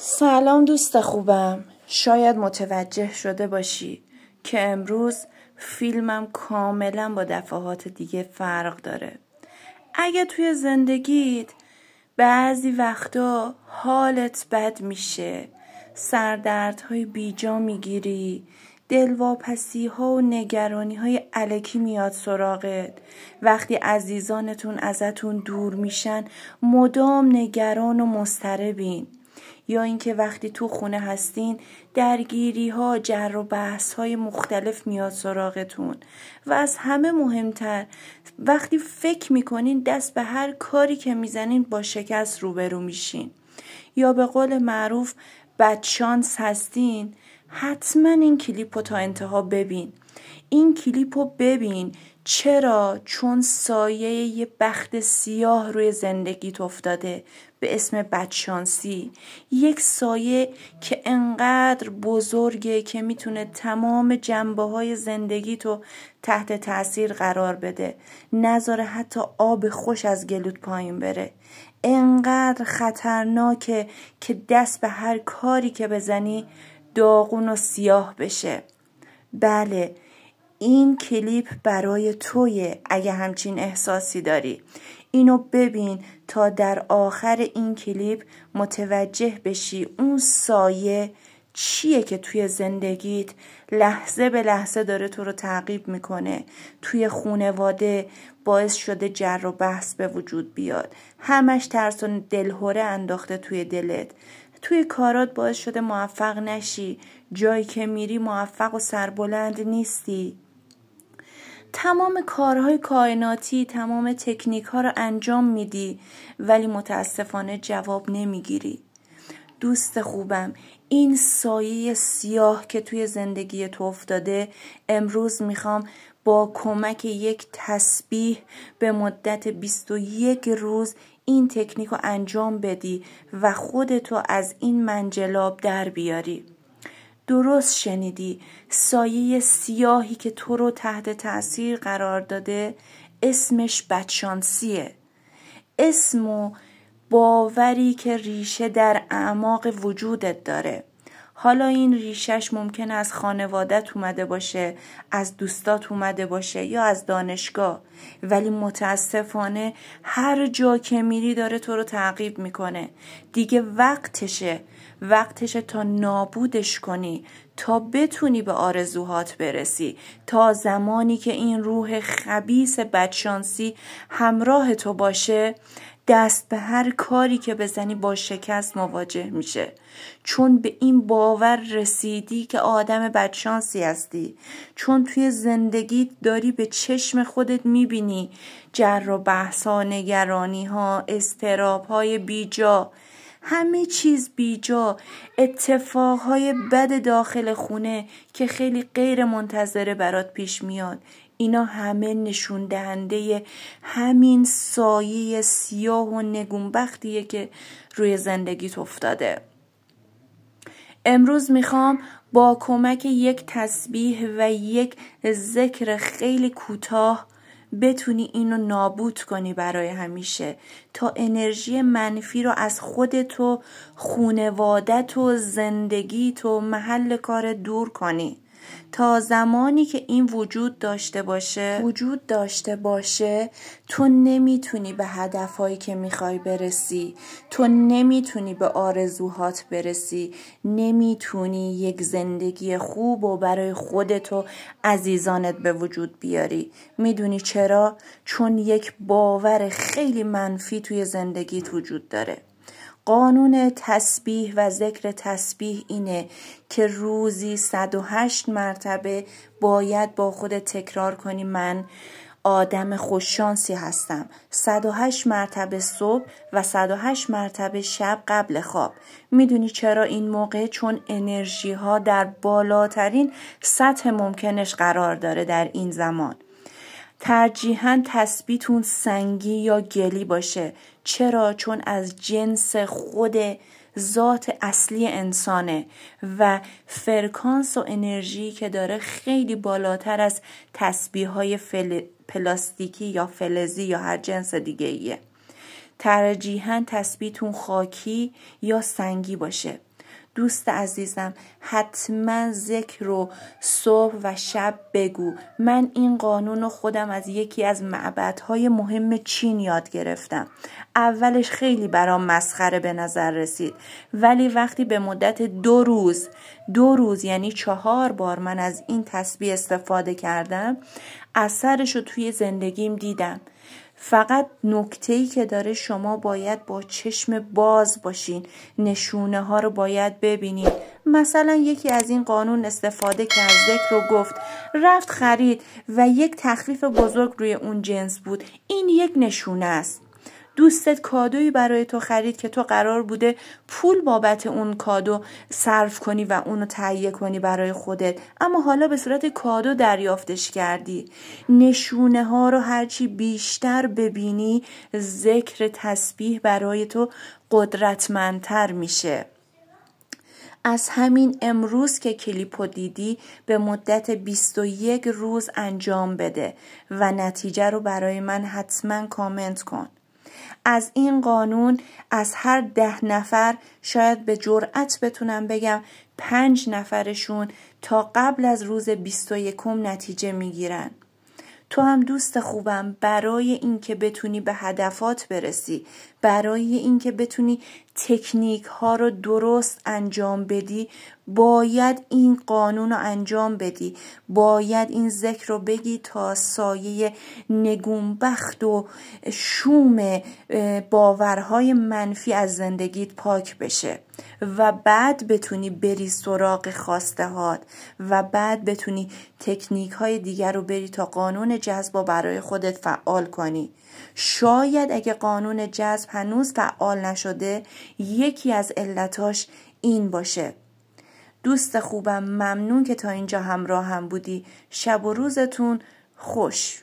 سلام دوست خوبم. شاید متوجه شده باشی که امروز فیلمم کاملا با دفعات دیگه فرق داره. اگه توی زندگیت بعضی وقتا حالت بد میشه، سردردهای بیجا میگیری، دلواپسی ها و نگرانی های الکی میاد سراغت، وقتی عزیزانتون ازتون دور میشن مدام نگران و مضطربین، یا اینکه وقتی تو خونه هستین درگیری ها، جر و بحث های مختلف میاد سراغتون، و از همه مهمتر وقتی فکر میکنین دست به هر کاری که میزنین با شکست روبرو میشین، یا به قول معروف بدشانس هستین. حتما این کلیپو تا انتها ببین. این کلیپو ببین. چرا؟ چون سایه یه بخت سیاه روی زندگیت افتاده به اسم بدشانسی. یک سایه که انقدر بزرگه که میتونه تمام جنبه‌های زندگیتو تحت تاثیر قرار بده، نذاره حتی آب خوش از گلوت پایین بره. انقدر خطرناکه که دست به هر کاری که بزنی داغون و سیاه بشه. بله، این کلیپ برای تویه. اگه همچین احساسی داری اینو ببین تا در آخر این کلیپ متوجه بشی اون سایه چیه که توی زندگیت لحظه به لحظه داره تو رو تعقیب میکنه. توی خونواده باعث شده جر و بحث به وجود بیاد، همش ترس و دلهره انداخته توی دلت. توی کارات باعث شده موفق نشی، جایی که میری موفق و سربلند نیستی. تمام کارهای کائناتی، تمام تکنیک ها رو انجام میدی ولی متاسفانه جواب نمیگیری. دوست خوبم، این سایه سیاه که توی زندگی تو افتاده، امروز میخوام با کمک یک تسبیح به مدت 21 روز این تکنیک رو انجام بدی و خودتو از این منجلاب در بیاری. درست شنیدی، سایه سیاهی که تو رو تحت تأثیر قرار داده اسمش بدشانسیه. اسم و باوری که ریشه در اعماق وجودت داره. حالا این ریشش ممکنه از خانوادت اومده باشه، از دوستات اومده باشه یا از دانشگاه، ولی متاسفانه هر جا که میری داره تو رو تعقیب میکنه. دیگه وقتشه تا نابودش کنی، تا بتونی به آرزوهات برسی. تا زمانی که این روح خبیث بدشانسی همراه تو باشه، دست به هر کاری که بزنی با شکست مواجه میشه، چون به این باور رسیدی که آدم بدشانسی هستی، چون توی زندگی داری به چشم خودت میبینی جر و بحث ها، نگرانی ها، اضطراب های بیجا، همه چیز بیجا، اتفاقهای بد داخل خونه که خیلی غیر منتظره برات پیش میاد. اینا همه نشون دهنده همین سایه سیاه و نگونبختیه که روی زندگیت افتاده. امروز میخوام با کمک یک تسبیح و یک ذکر خیلی کوتاه بتونی اینو نابود کنی برای همیشه، تا انرژی منفی رو از خودت و خونوادت و زندگیت و محل کار دور کنی. تا زمانی که این وجود داشته باشه تو نمیتونی به هدفهایی که میخوای برسی، تو نمیتونی به آرزوهات برسی، نمیتونی یک زندگی خوب و برای خودت و عزیزانت به وجود بیاری. میدونی چرا؟ چون یک باور خیلی منفی توی زندگیت وجود داره. قانون تسبیح و ذکر تسبیح اینه که روزی 108 مرتبه باید با خودت تکرار کنی من آدم خوششانسی هستم. 108 مرتبه صبح و 108 مرتبه شب قبل خواب. میدونی چرا این موقع؟ چون انرژی ها در بالاترین سطح ممکنش قرار داره در این زمان. ترجیحاً تسبیحتون سنگی یا گلی باشه. چرا؟ چون از جنس خود ذات اصلی انسانه و فرکانس و انرژی که داره خیلی بالاتر از تسبیح‌های پلاستیکی یا فلزی یا هر جنس دیگه ایه. ترجیحاً تسبیحتون خاکی یا سنگی باشه. دوست عزیزم، حتما ذکر رو صبح و شب بگو. من این قانون رو خودم از یکی از معبدهای مهم چین یاد گرفتم. اولش خیلی برام مسخره به نظر رسید، ولی وقتی به مدت 2 روز یعنی 4 بار من از این تسبیح استفاده کردم، اثرش رو توی زندگیم دیدم. فقط نکته‌ای که داره، شما باید با چشم باز باشین، نشونه ها رو باید ببینین. مثلا یکی از این قانون استفاده کرد، ذکر رو گفت، رفت خرید و یک تخفیف بزرگ روی اون جنس بود. این یک نشونه است. دوستت کادویی برای تو خرید که تو قرار بوده پول بابت اون کادو صرف کنی و اونو تهیه کنی برای خودت، اما حالا به صورت کادو دریافتش کردی. نشونه ها رو هرچی بیشتر ببینی، ذکر تسبیح برای تو قدرتمندتر میشه. از همین امروز که کلیپو دیدی به مدت 21 روز انجام بده و نتیجه رو برای من حتما کامنت کن. از این قانون از هر 10 نفر شاید به جرئت بتونم بگم 5 نفرشون تا قبل از روز 21 نتیجه میگیرن. تو هم دوست خوبم، برای اینکه بتونی به هدفات برسی، برای اینکه بتونی تکنیک ها رو درست انجام بدی، باید این قانون رو انجام بدی، باید این ذکر رو بگی تا سایه نگونبخت و شوم باورهای منفی از زندگیت پاک بشه و بعد بتونی بری سراغ خواسته هات و بعد بتونی تکنیک های دیگر رو بری تا قانون جذب رو برای خودت فعال کنی. شاید اگه قانون جذب هنوز فعال نشده، یکی از علتاش این باشه. دوست خوبم، ممنون که تا اینجا همراه هم بودی. شب و روزتون خوش.